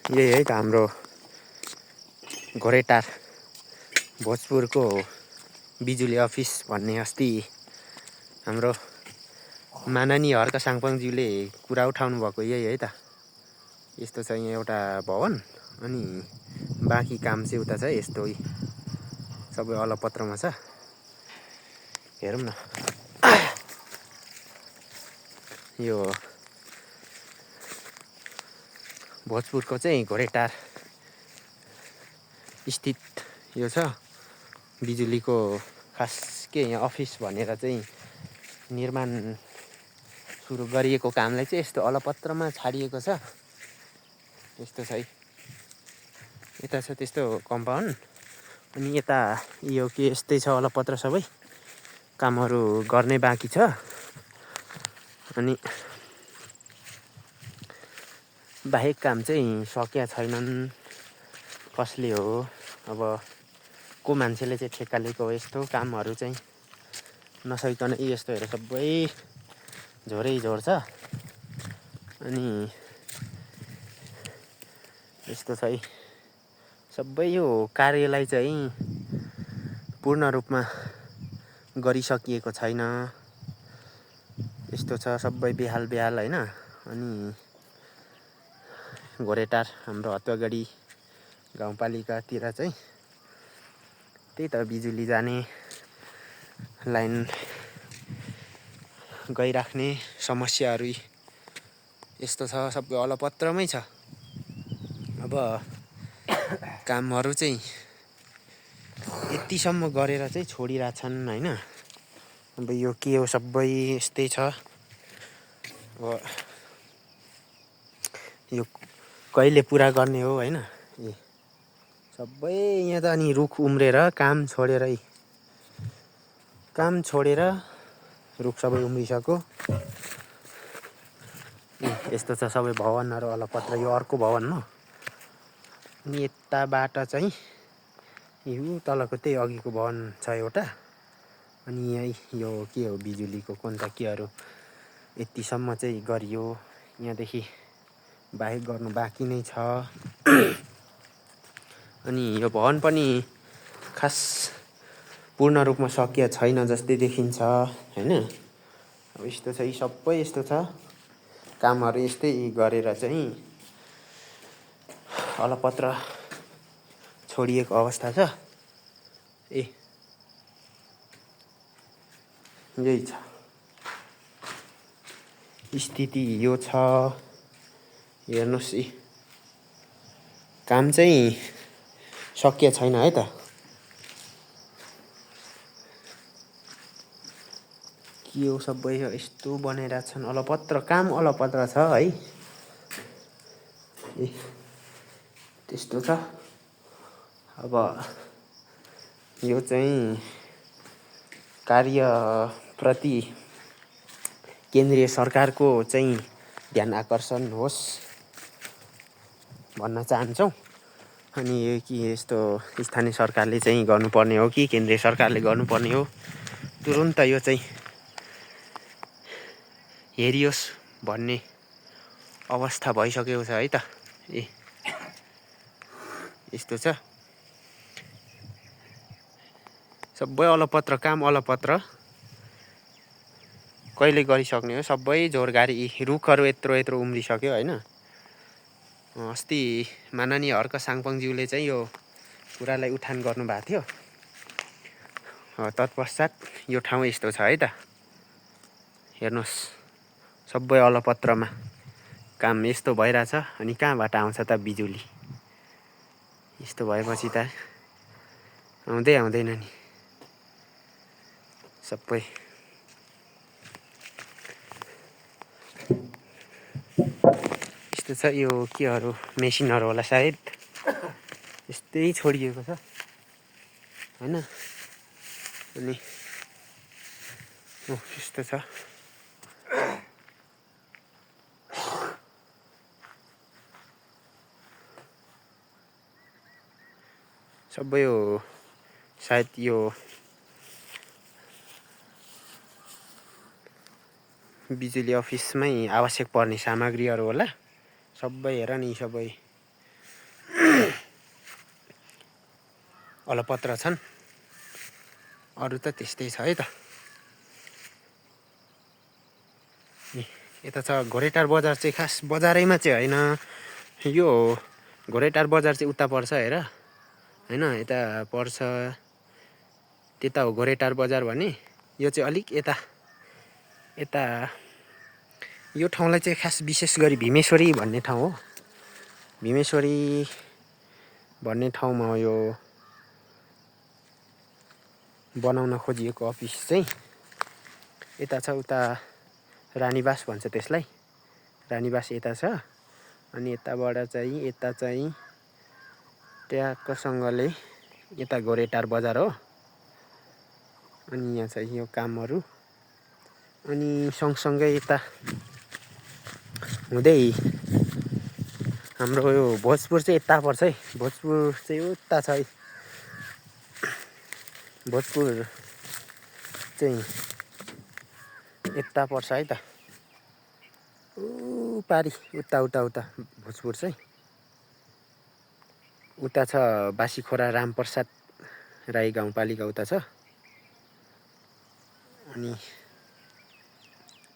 यही है त हाम्रो घोरेटार भोजपुरको बिजुली अफिस भन्ने अस्ति हाम्रो माननीय हर्क साङपाङज्यूले कुरा उठाउनु भएको यही है त। यस्तो छ यहाँ एउटा भवन अनि बाँकी काम चाहिँ उता छ। यस्तो सबै अलपत्रमा छ। हेरौँ न यो भोजपुरको चाहिँ घोरेटार स्थित यो छ बिजुलीको खास के यहाँ अफिस भनेर चाहिँ निर्माण सुरु गरिएको कामलाई चाहिँ यस्तो अलपत्रमा छाडिएको छ। यस्तो छ है। यता छ त्यस्तो कम्पाउन्ड अनि यता यो के यस्तै छ अलपत्र सबै कामहरू गर्ने बाँकी छ। अनि बाहेक काम चाहिँ सकिया छैनन्। कसले हो अब को मान्छेले चाहिँ ठेक्का लिएको हो यस्तो कामहरू चाहिँ नसकिकन यस्तोहरू सबै झोरै झोर छ। अनि यस्तो छ है। सबै यो कार्यलाई चाहिँ पूर्ण रूपमा गरिसकिएको छैन। यस्तो छ सबै बेहाल बेहाल हैन। अनि घोरेटार हाम्रो हतुवागढी गाउँपालिकातिर चाहिँ त्यही त बिजुली जाने लाइन गइराख्ने समस्याहरू यस्तो छ। सबै अलपत्रमै छ। अब कामहरू चाहिँ यतिसम्म गरेर चाहिँ छोडिरहेछन् हैन। अब यो के हो सबै यस्तै छ। अब यो कहिले पुरा गर्ने हो हैन। सबै यहाँ त अनि रुख उम्रेर काम छोडेर रुख सबै उम्रिसक्यो। यस्तो छ सबै भवनहरू अलपत्र। यो अर्को भवन हो। अनि यताबाट चाहिँ यो तलको त्यही अघिको भवन छ एउटा। अनि यही यो के हो बिजुलीको कन्ट्र्याक्टहरू यतिसम्म चाहिँ गरियो। यहाँदेखि बाहेक गर्नु बाँकी नै छ। अनि यो भवन पनि खास पूर्ण रूपमा सकिया छैन जस्तै देखिन्छ हैन। अब यस्तो छ। यी सबै यस्तो छ। कामहरू यस्तै गरेर चाहिँ अलपत्र छोडिएको अवस्था छ। यही छ स्थिति यो छ। हेर्नुस् काम चाहिँ सकिया छैन है त। के हो सबै यस्तो बनाइरहेछन् अलपत्र काम अलपत्र छ है। त्यस्तो छ। अब यो चाहिँ कार्यप्रति केन्द्रीय सरकारको चाहिँ ध्यान आकर्षण होस् भन्न चाहन्छौँ। अनि यो कि यस्तो स्थानीय सरकारले चाहिँ गर्नुपर्ने हो कि केन्द्रीय सरकारले गर्नुपर्ने हो तुरुन्त यो चाहिँ हेरियोस् भन्ने अवस्था भइसकेको छ है त। यस्तो छ सबै अलपत्र काम अलपत्र कहिले गरिसक्ने हो। सबै जोरगारी रुखहरू यत्रो उम्रिसक्यो हैन। अस्ति माननीय हर्क साङपाङज्यूले चाहिँ यो कुरालाई उठान गर्नुभएको थियो। तत्पश्चात यो ठाउँ यस्तो छ है त। हेर्नुहोस् सबै अलपत्रमा काम यस्तो भइरहेछ। अनि कहाँबाट आउँछ त बिजुली। यस्तो भएपछि त आउँदैन नि सबै। यस्तो छ। यो केहरू मेसिनहरू होला सायद यस्तै छोडिएको छ हैन। अनि यस्तो छ। सबै यो सायद यो बिजुली अफिसमै आवश्यक पर्ने सामग्रीहरू होला। सबै हेर नि सबै अलपत्र छन्। अरू त त्यस्तै छ है त। यता छ घोरेटार बजार चाहिँ खास बजारैमा चाहिँ होइन, यो घोरेटार बजार चाहिँ उता पर्छ हेर होइन, यता पर्छ, त्यता हो घोरेटार बजार भने। यो चाहिँ अलिक यता यता यो ठाउँलाई चाहिँ खास विशेष गरी भीमेश्वरी भन्ने ठाउँ हो। भीमेश्वरी भन्ने ठाउँमा यो बनाउन खोजिएको अफिस चाहिँ यता छ। उता रानीबास भन्छ त्यसलाई, रानीबास यता छ। अनि यताबाट चाहिँ यता चाहिँ ट्याक्कसँगले यता घोरेटार बजार हो। अनि यहाँ चाहिँ यो कामहरू, अनि सँगसँगै यता हुँदै हाम्रो यो भोजपुर चाहिँ यता पर्छ है। भोजपुर चाहिँ उता छ है, भोजपुर चाहिँ यता पर्छ है त, पारी उता उता उता भोजपुर चाहिँ उता छ। बासीखोरा रामप्रसाद राई गाउँपालिका उता छ। अनि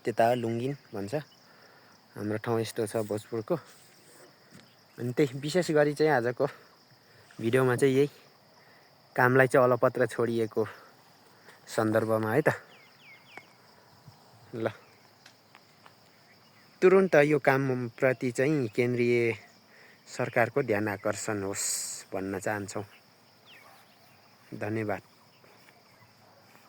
त्यता लुङ्गिन भन्छ हाम्रो ठाउँ, यस्तो छ भोजपुरको। अनि त्यही विशेष गरी चाहिँ आजको भिडियोमा चाहिँ यही कामलाई चाहिँ अलपत्र छोडिएको सन्दर्भमा है त। ल, तुरुन्त यो कामप्रति चाहिँ केन्द्रीय सरकारको ध्यान आकर्षण होस् भन्न चाहन्छौँ। धन्यवाद।